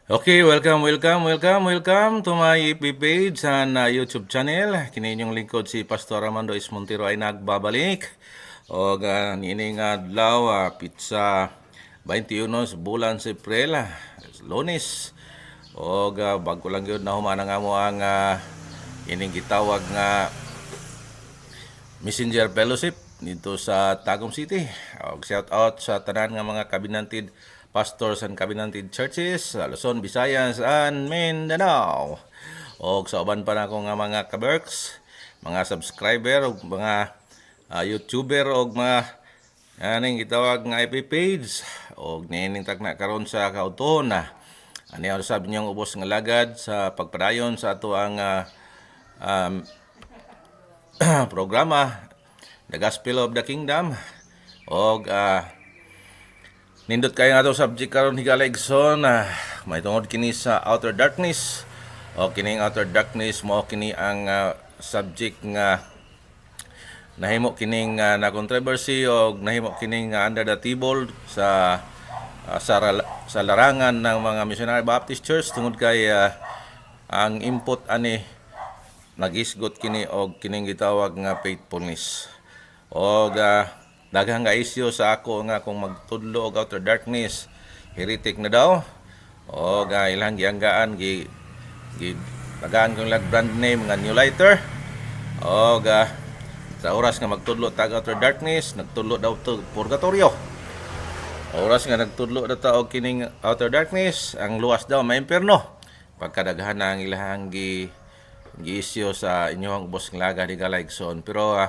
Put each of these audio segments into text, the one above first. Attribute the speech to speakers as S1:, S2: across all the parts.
S1: Okay, welcome to my FB page and YouTube channel. Kini inyong lingkod si Pastor Armando Ismontero ay nagbabalik. O niining adlaw pizza 21 sa bulan sa April, Lunes. O bago lang yun na humana nga mo ang ining gitawag nga Messenger Fellowship dito sa Tagum City. Shout out sa tanan nga mga kabinantid pastors and covenanted churches sa Luzon, Visayas, and Mindanao. O sa uban pa na ako nga mga kaberks, mga subscriber, o mga YouTuber, o mga aning gitawag nga IP page, o ninintag na karon sa kautuhon na. Ani ang sabi niyong ubos nga lagad sa pagpadayon sa ato ang programa, The Gospel of the Kingdom, o nindot kayo nga itong subject karon higala igsoon may tungod kini sa outer darkness o kining outer darkness mo kini ang subject nga nahimo kining na controversy o nahimo kining under the table sa larangan ng mga Missionary Baptist Church tungod kay ang input ani nagisgot kini og kining gitawag nga faithfulness og daghang nga isyu sa ako nga kung magtudlo og outer darkness heretic na daw o ilang gianggaan tagaan kong brand name nga New Lighter o sa oras nga magtudlo tag outer darkness nagtudlo daw to purgatorio. Oras nga nagtudlo daw ta og kining outer darkness ang luwas daw may impierno pagkadaghan ang ilahang gi-isyu sa inyong ubos ng laga ni Galaigson. Pero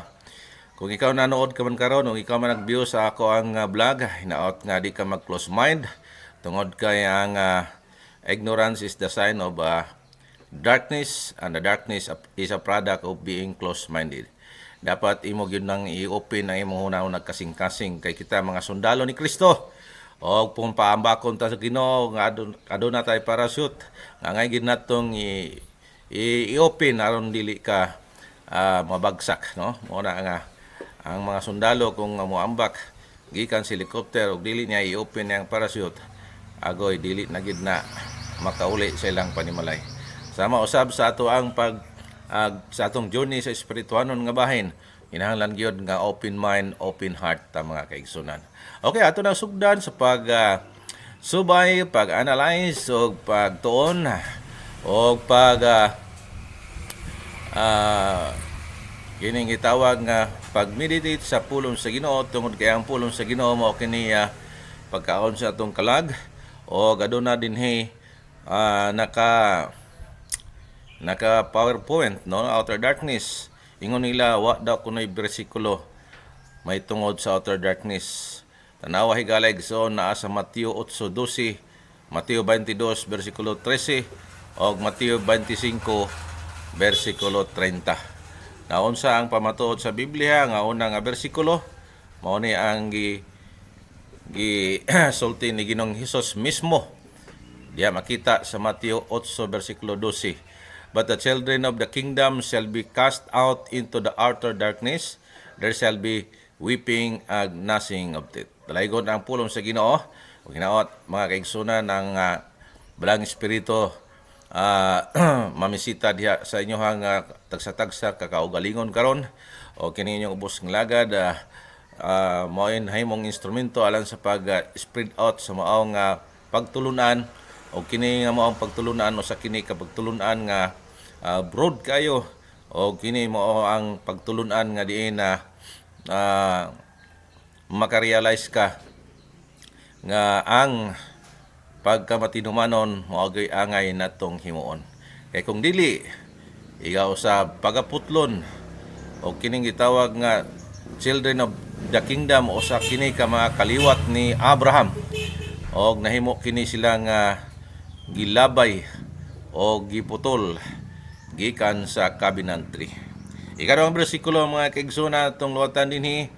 S1: kung ikaw nanood ka man karon, kung ikaw man nag-view sa ako ang vlog, hinaot nga di ka mag-close mind. Tungod kay ang ignorance is the sign of darkness, and the darkness is a product of being close-minded. Dapat imo gyud nang i-open ang imong hunahon nagkasing-kasing kay kita mga sundalo ni Kristo. O kung paambakon ta sa Ginoo nga aduna tay parachute, nga ngay gid natong i-open aron dili ka mabagsak, no? Muna nga ang mga sundalo kung moambak gikan sa helicopter ug dili niya i-open ang parachute agoy dili na gid na makauli sa ilang panimalay. Sama usab sa ato ang sa atong journey sa espirituhanon nga bahin, kinahanglan gyud nga open mind, open heart ta mga kaigsunan. Okay, ato na sugdan sa subay, pag-analyze og pagtuon og kining gitawag nga pag-meditate sa pulong sa Ginoo tungod kay ang pulong sa Ginoo mao kini pagkaon sa atong kalag o aduna dinhi naka PowerPoint, no, outer darkness. Ingon nila wa daw kunoy bersikulo may tungod sa outer darkness. Tanawa higala igsoon naa sa Mateo 8:12, Mateo 22 bersikulo 13 o Mateo 25 bersikulo 30. Naunsa ang pamatuod sa Biblia nga unang bersikulo mao ni ang sulti ni Ginoong Hesus mismo. Diya makita sa Mateo 8 bersikulo 12. But the children of the kingdom shall be cast out into the outer darkness. There shall be weeping and gnashing of teeth. Dalaygon ang pulong sa Ginoo. Ug hinaot mga kaigsunan ng Balang Espiritu mamisita diha sa inyohang tagsa-tagsa kakaugalingon karon o kini inyong ubos ng lagad mao himong instrumento alang sa pag spread out sa maong pagtulunan o kini nga maong pagtulunan o sa kini ka pagtulunan nga broad kayo o kini mao ang pagtulunan nga diin na makarealize ka nga ang pagkamatinumanon moagay angay natong himuon. Kay kung dili ikaw sa pagaputlon o kining gitawag nga children of the kingdom o sa kini ka mga kaliwat ni Abraham o nahimo kini sila nga gilabay o giputol gikan sa covenant tree. Ikaduhang bersikulo mga kaigsoon atong luwatan dinhi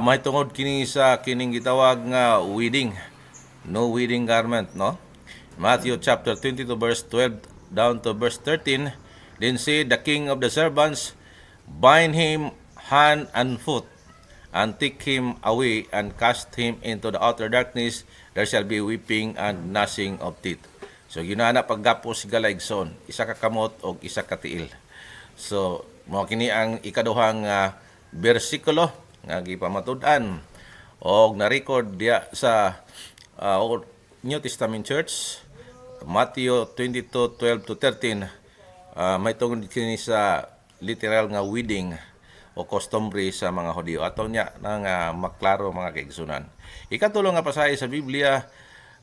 S1: may tungod kini sa kining gitawag nga wedding. No wedding garment, no? Matthew chapter 22 verse 12 down to verse 13. Then said the king of the servants, bind him hand and foot, and take him away and cast him into the outer darkness, there shall be weeping and gnashing of teeth. So ginana paggapos galaigson, isa ka kamot o isa ka tiil. So mao kini ang ikaduhang bersikulo nga gipamatud-an og na-record diya sa New Testament Church, Matthew 22:12 to 13. May tungod kini sa literal nga wedding o customary sa mga Hudiyo. Ato niya nang maklaro mga kaigsunan. Ikatulo nga pasahe sa Biblia,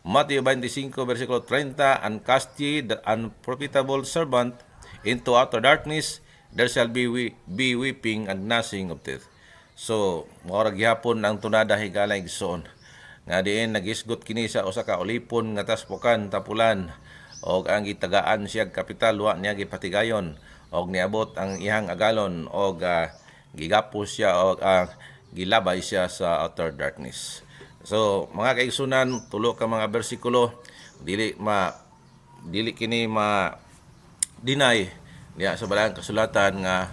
S1: Matthew 25 versikulo 30, and cast ye the unprofitable servant into outer darkness, there shall be weeping and gnashing of teeth. So, mora gyapon ang tunada higala igsoon. Nga diin nagisgot kini sa usa ka ulipon nga taspukan tapulan og ang gitagaan siya kapital wa niya gipatigayon og niabot ang ihang agalon og gigapos siya og gilabay siya sa outer darkness. So, mga kaigsunan, tulo ka mga bersikulo dili kini deny niya sa balang kasulatan nga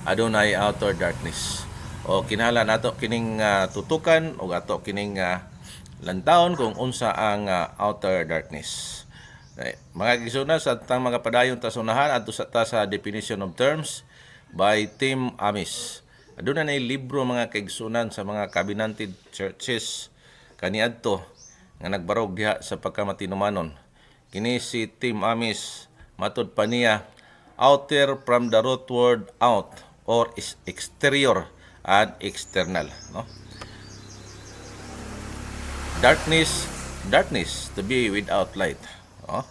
S1: adunay outer darkness. O kinahanglan nato kining tutukan o ato kining lantawon kung unsa ang outer darkness. Mga kaigsunan, sa tang mga padayon tasunahan adto sa definition of terms by Tim Amis. Aduna nay libro mga kaigsunan sa mga covenanted churches kaniadto nga nagbarog diha sa pagkamatinumanon. Kini si Tim Amis matud pa niya, outer from the root word out or exterior and external, no? Darkness to be without light, no?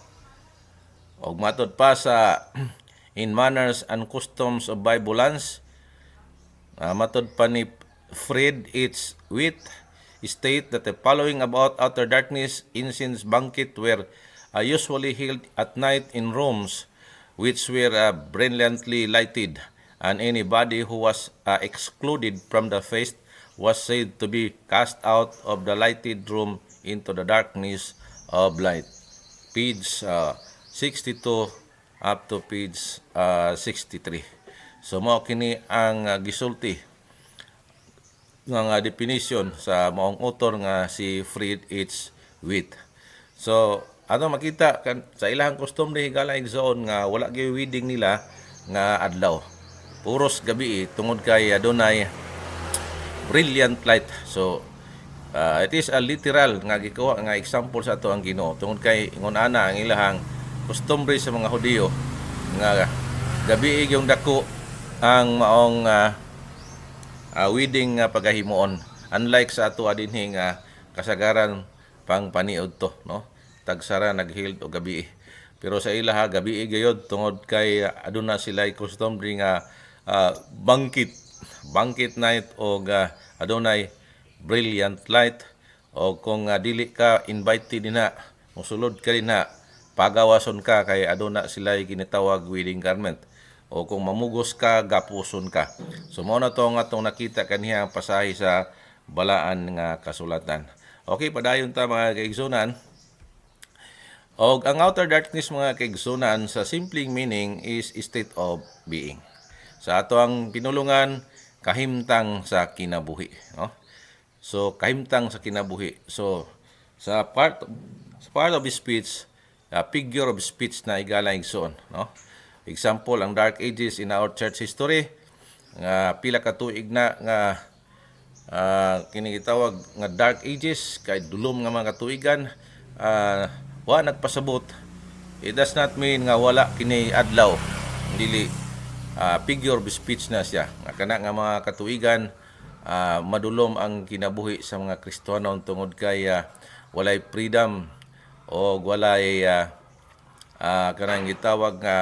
S1: Og matud pa sa In Manners and Customs of Bible Lands, matud pa ni Fred H. Witt, state that the following about outer darkness: incense banquet were usually held at night in rooms which were brilliantly lighted, and anybody who was excluded from the feast was said to be cast out of the lighted room into the darkness of light. Page 62 up to page 63. So mao kini ang gisulti nga definition sa maong author nga si Fred H. Witt. So ato makita sa ilahang customary higala igsoon nga wala gyud wedding nila nga adlaw. Puros gabi tungod kay adunay brilliant light. So it is a literal nga gikuha nga example sa ato ang Ginoo tungod kay ingon ana ang ilahang customary sa mga Hudiyo nga gabi yung dako ang maong wedding pagahimuon, unlike sa ato dinhi nga kasagaran pang paniud to, no? Tagsara naghild o gabi. Pero sa ilaha gabi gayod tungod kay aduna sila customary nga banquet night o adunay brilliant light, o kung dili ka invited dinha mosulod ka dinha pagawason ka kay aduna sila ginitawag wedding garment, o kung mamugos ka gapuson ka. So mao na to nga atong nakita kaniya pasahi sa balaan nga kasulatan. Okay, padayon ta mga kaigsunan. Og ang outer darkness mga kaigsunan sa simpleng meaning is state of being. Sa ato ang pinulungan, kahimtang sa kinabuhi, no? So kahimtang sa kinabuhi. So sa part of speech, figure of speech na igala igsoon, no? Example, ang dark ages in our church history nga pila ka tuig na nga kini gitawag nga dark ages kay dulom nga mga katuigan, wa nagpasabot. It does not mean nga wala kini adlaw, dili figure of speech na siya nga kana nga mga katuigan madulom ang kinabuhi sa mga Kristiyano tungod kay walay freedom o walay kanang gitawag nga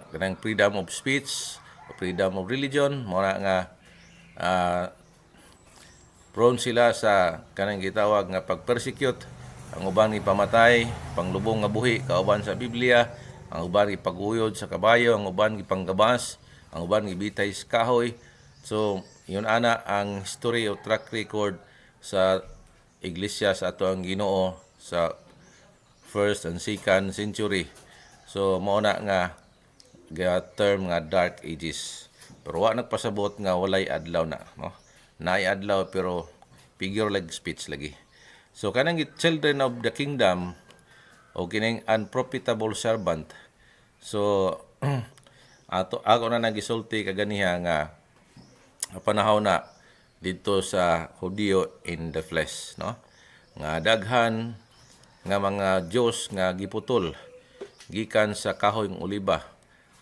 S1: kanang freedom of speech, freedom of religion, mura nga prone sila sa kanang gitawag nga pag-persecute, ang uban ni pamatay, panglubong nga buhi kauban sa Biblia, ang uban gi pag-uyod sa kabayo, ang uban gi panggabas, ang uban gi bitay sa kahoy. So yun ana ang history o track record sa iglesia sa ato ang Ginoo sa 1st and 2nd century. So mao na nga term nga dark ages. Pero wa nagpasabot nga walay adlaw na, no? Naay adlaw pero figure like speech lagi. So kanang children of the kingdom o kining unprofitable servant. So ako na nagisulti kaganiha nga panahon na dito sa Hudiyo in the flesh, no? Nga daghan nga mga Diyos nga giputol gikan sa kahoy ng oliba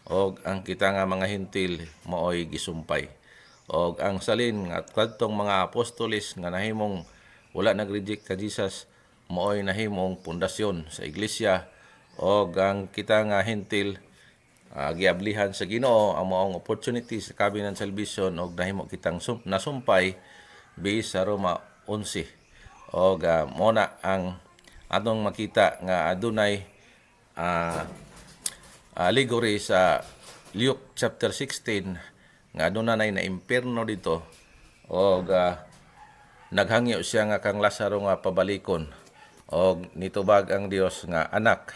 S1: og ang kita nga mga hintil maoy gisumpay. Og ang salin nga kadtong mga apostolis nga nahimong wala nag-reject ka Jesus maoy nahimong pundasyon sa iglesia og ang kita nga hintil giablihan sa Ginoo ang maong opportunity sa covenant salvation og nahimo kitang nasumpay base sa Roma 11. Og mo na ang atong makita nga adunay allegory sa Luke chapter 16 nga adunay na impierno dito og naghangyo siya nga kang Lazaro nga pabalikon og nitubag ang Dios nga anak.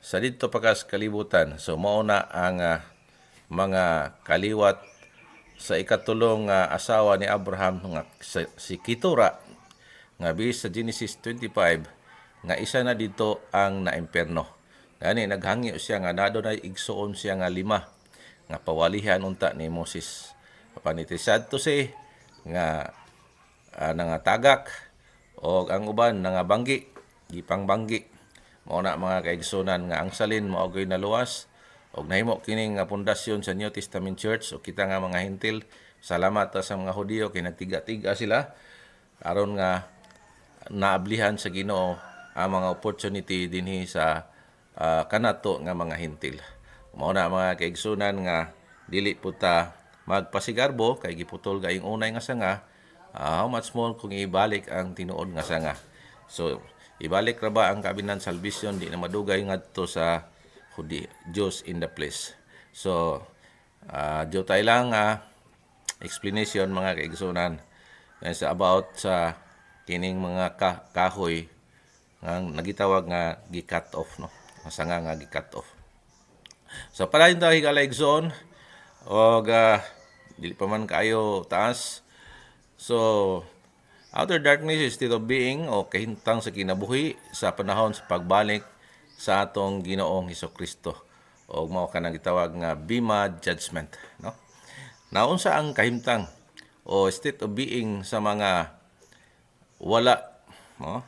S1: Sa dito pakas kalibutan, so mauna ang mga kaliwat sa ikatulong asawa ni Abraham nga si Ketura nga bis sa Genesis 25 nga isa na dito ang naimperno. Gani naghangyo siya nga nadunay igsuon siya nga 5 nga pawalihan unta ni Moses. Panitisad to si nga nangatagak og ang uban nangabanggi, gipang banggi. Mao na mga kaigsunan nga ang salin maogoy naluwas og nahimo kining nga pundasyon sa New Testament Church o kita nga mga hintil. Salamat sa mga Hudiyo kay nagtiga-tiga sila aron nga naablihan sa Ginoo ang mga opportunity dinhi sa kanato nga mga hintil. Mao na mga kaigsunan nga dili puta magpasigarbo kay giputol gayong unay nga sanga. How much more kung ibalik ang tinuod nga sanga. So ibalik ra ba ang covenant salvation di na madugay ngadto sa Diyos in the place. So diyo tayo lang explanation mga kaigsunan about sa kining mga kahoy nga nagitawag nga gi-cut off, no? Masanga nga gi-cut off. So palayon tayo higalaigsoon og dili pa man kayo taas. So outer darkness is state of being o kahintang sa kinabuhi sa panahon sa pagbalik sa atong Ginoong Hesukristo. O mao ka nang gitawag nga Bema Judgment, no? Naunsa ang kahimtang o state of being sa mga wala, no?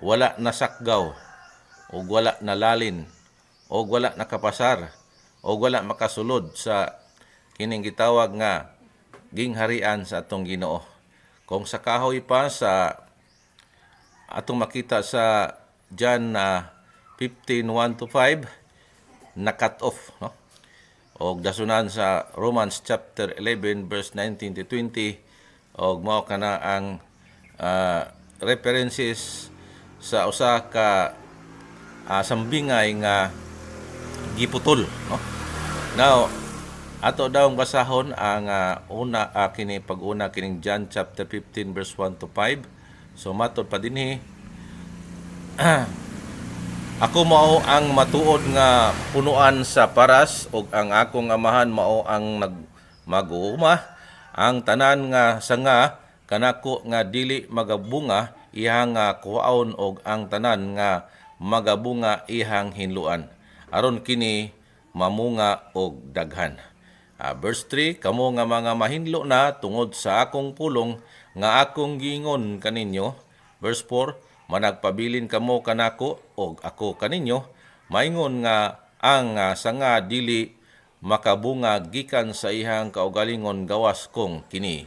S1: Wala nasakgaw o wala nalalin o wala nakapasar o wala makasulod sa kining gitawag nga gingharian sa atong Ginoo. Kung sa kahoy pa sa atong makita sa John 15:1-5 na cut off, no? Og dasunan sa Romans chapter 11 verse 19-20 og mao kana ang references sa usa ka sambingay nga giputol, no? Now ato daw basahon ang una kini pag-una kining John chapter 15 verse 1-5. So matod pa dinhi ako mao ang matuod nga punuan sa paras ug ang akong amahan mao ang nagmaguuma. Ang tanan nga sanga kanako nga dili magabunga ihang kuhaon og ang tanan nga magabunga ihang hinluan aron kini mamunga og daghan. Verse 3, kamo nga mga mahinlo na tungod sa akong pulong nga akong giingon kaninyo. Verse 4, managpabilin kamo kanako og ako kaninyo. Maingon nga ang sanga dili makabunga gikan sa ihang kaugalingon gawas kong kini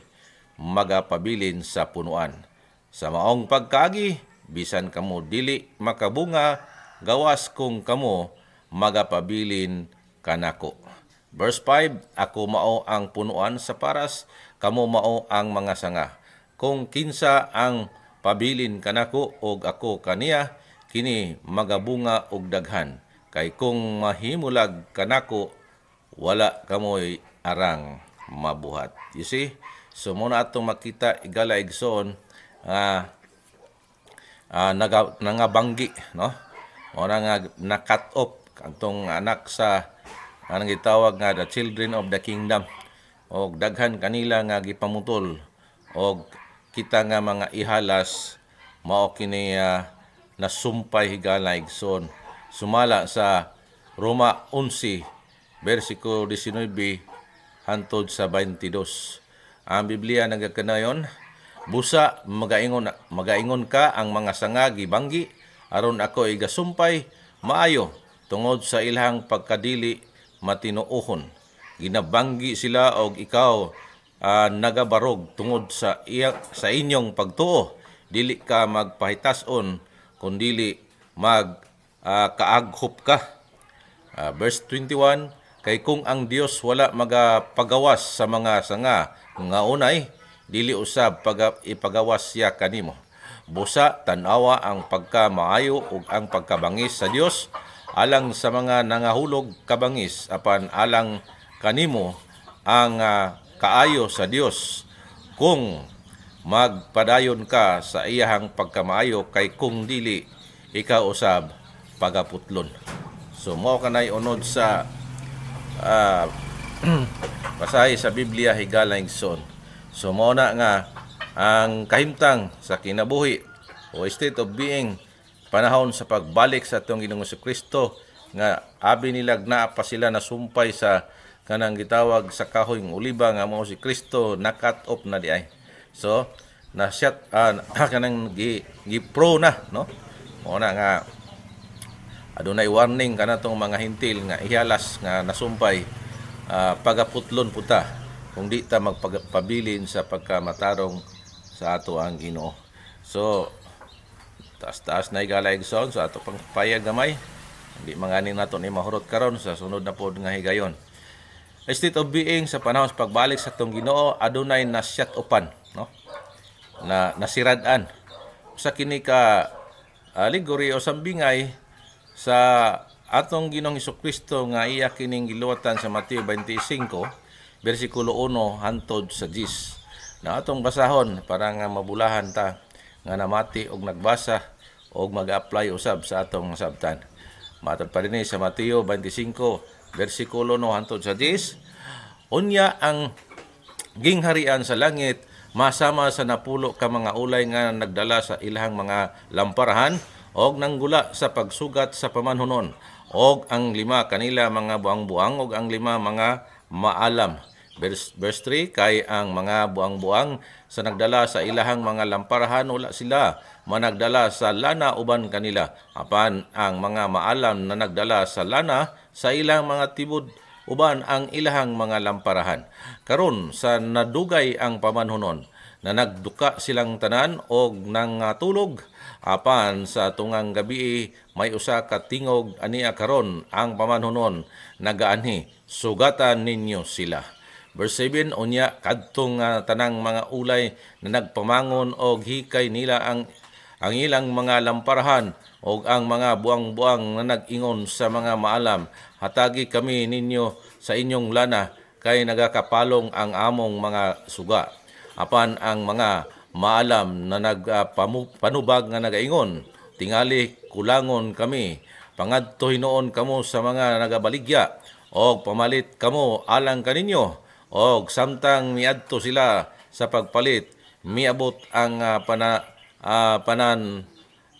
S1: magapabilin sa punuan. Sa maong pagkaagi, bisan kamo dili makabunga gawas kong kamo magapabilin kanako. Verse 5, ako mao ang punuan sa paras, kamo mao ang mga sanga. Kung kinsa ang pabilin kanako og ako kaniya, kini magabunga og daghan. Kay kung mahimulag kanako, wala kamoy arang mabuhat. You see? So muna atong makita igalaigsoon nangabanggi, no? Muna nga na-cut off atong anak sa anang gitawag nga the children of the kingdom, og daghan kanila nga gipamutol, og kita nga mga ihalas mao kini nasumpay higala igsoon sumala sa Roma 11 versikulo 19 hantod sa 22. Ang Biblia nagakanayon, busa magaingon ka ang mga sanga gibanggi aron ako igasumpay maayo tungod sa ilahang pagkadili matinuohon. Ginabanggi sila og ikaw nagabarog tungod sa inyong pagtuo. Dili ka magpahitason kundili kaaghop ka. Verse 21, kay kung ang Dios wala magapagawas sa mga sanga nga unay, dili usab ipagawas siya kanimo. Busa tanawa ang pagkamaayo ug ang pagkabangis sa Dios alang sa mga nangahulog kabangis apan alang kanimo ang kaayo sa Dios kung magpadayon ka sa iyahang pagkamaayo kay kung dili ikaw usab pagaputlon. So mao kanay unod sa pasahi sa Biblia higala igsoon. So mao na nga ang kahimtang sa kinabuhi o state of being panahon sa pagbalik sa atong Ginoong Jesucristo nga abi nila naa pa sila nasumpay sa kanang gitawag sa kahoy ng oliba nga mao si Kristo na cut off na di ay. So na shut kanang gi-pro na no. Mao na nga adunay warning kanatong mga hintil nga ihalas nga nasumpay pagaputlon puta kung di ta magpabilin sa pagkamatarong sa ato ang Ginoo. So taas-taas na higala igsoon sa ato pang payag gamay. Hindi manganin nato ni mahurot karon sa sunod na pod nga higayon. State of being sa panahon sa pagbalik sa atong Ginoo adunay na shut upan, no? Na nasirad-an. Sa kini ka allegory o sambingay sa atong Ginoong Jesucristo nga iya kining giluwatan sa Mateo 25 bersikulo 1 hantod sa 10. Na atong basahon para nga mabulahan ta nga namati og nagbasa og mag-apply usab sa atong sabtan. Matod pa rin sa Mateo 25 bersikulo 1 hantod sa 10. Unya ang gingharian sa langit masama sa napulo ka mga ulay nga nagdala sa ilahang mga lamparahan og nanggula sa pagsugat sa pamanhunon og ang 5 kanila mga buang-buang og ang 5 mga maalam. Verse 3, kay ang mga buang-buang sa nagdala sa ilahang mga lamparahan wala sila managdala sa lana uban kanila. Apan ang mga maalam na nagdala sa lana sa ilang mga tibod uban ang ilahang mga lamparahan. Karon sa nadugay ang pamanhunon na nagduka silang tanan og nangatulog. Apan sa tungang gabi may usa ka tingog ania karon ang pamanhunon nagaanhi, sugatan ninyo sila. Verse 7, unya kadtong tanang mga ulay na nagpamangon og hikay nila ang ilang mga lamparahan og ang mga buang-buang na nag-ingon sa mga maalam, hatagi kami ninyo sa inyong lana kay nagakapalong ang among mga suga. Apan ang mga maalam na nagpanubag nga nagaingon, tingali kulangon kami, pangadto hinuon kamo sa mga nagabaligya og pamalit kamo alang kaninyo. Og samtang miadto sila sa pagpalit, miabot ang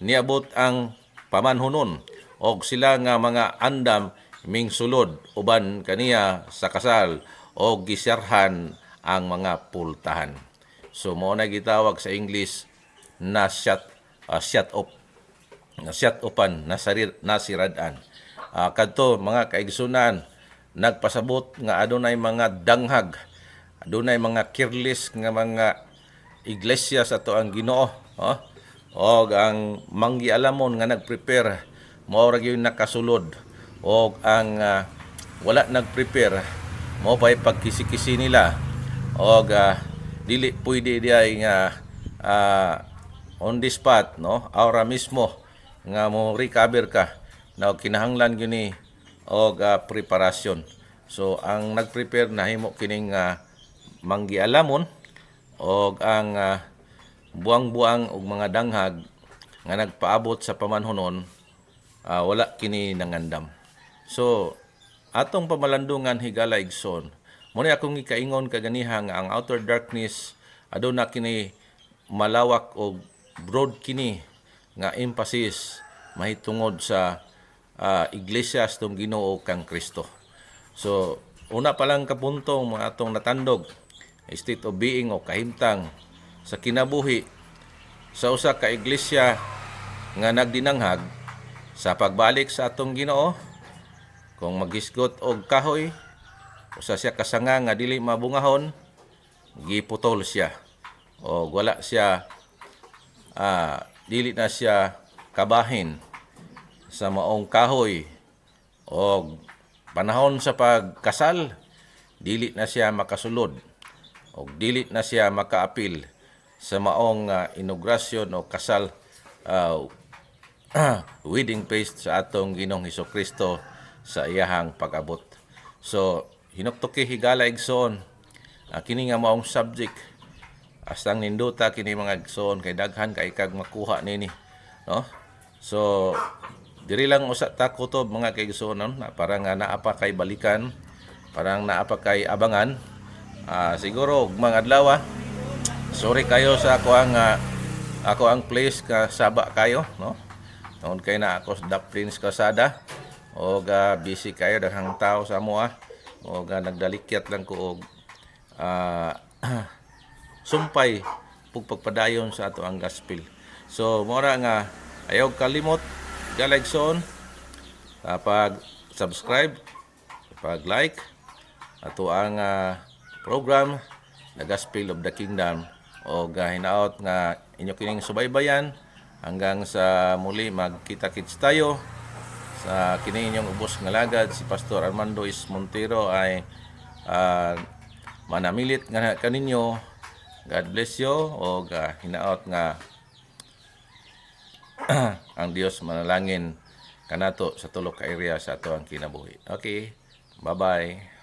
S1: niabot ang pamanhunon og sila nga mga andam mingsulod uban kaniya sa kasal og gisarhan ang mga pultahan. So mo na gitawag sa English na shut up, na shut upan, nasirad-an. Kadto mga kaigsunan, nagpasabot nga adunay mga danghag, adunay mga careless nga mga iglesia sa ato ang Ginoo, og ang manggialamon nga nagprepare mao ra gyud nakasulod, og ang wala nagprepare mao pay pagkisi-kisi nila, og dili pwede diay nga on the spot, no, aura mismo nga mo recover ka na kinahanglan gyud ni og preparasyon. So ang nagprepare nahimo kining manggialamon og ang buang-buang og mga danghag nga nagpaabot sa pamanhunon wala kini nangandam. So atong pamalandungan higala igsoon. Muna akong ikaingon kaganiha nga ang outer darkness aduna kini malawak o broad kini nga emphasis mahitungod sa iglesia sa Ginoo kang Kristo. So, una pa lang kapuntong mga atong natandog, state of being o kahimtang sa kinabuhi sa usa ka iglesia nga nagdinanghag sa pagbalik sa atong Ginoo. Kung magisgot og kahoy, usa siya kasanga nga dili mabungahon, giputol siya. O wala siya, dili na siya kabahin sa maong kahoy. O panahon sa pagkasal, dili na siya makasulod. O dili na siya makaapil sa maong inaugurasyon o kasal wedding feast sa atong Ginoong Hesukristo sa iyahang pag-abot. So, hinuktoki higala igsoon, kini nga maong subject, astang ninduta kini mga igsoon, kay daghan kay kag makuha nini. No? So, diri lang usa ta kutob mga kaigsoon, no? Na parang naapa kay balikan, parang naapa kay abangan. Siguro, mga adlaw, sorry kayo sa ako ang place ka saba kayo, no? Noon kay na ako sa Daplins Kasada, o busy kayo daghang tao sa amoa, o nagdalikyat lang ko og sumpay pagpadayon sa ato ang gospel. So mora nga ayaw kalimot galigson pag subscribe, pag like ato ang program The Gospel of the Kingdom, o hinaot nga inyo kining subaybayan hanggang sa muli magkita-kits tayo sa kini inyong ubos nga lagad. Si Pastor Armando is Montero ay manamilit nga kaninyo. God bless you, o hinaot nga ang Dios manalangin kanato sa tulo ka area sa ato ang kinabuhi. Okay, bye-bye.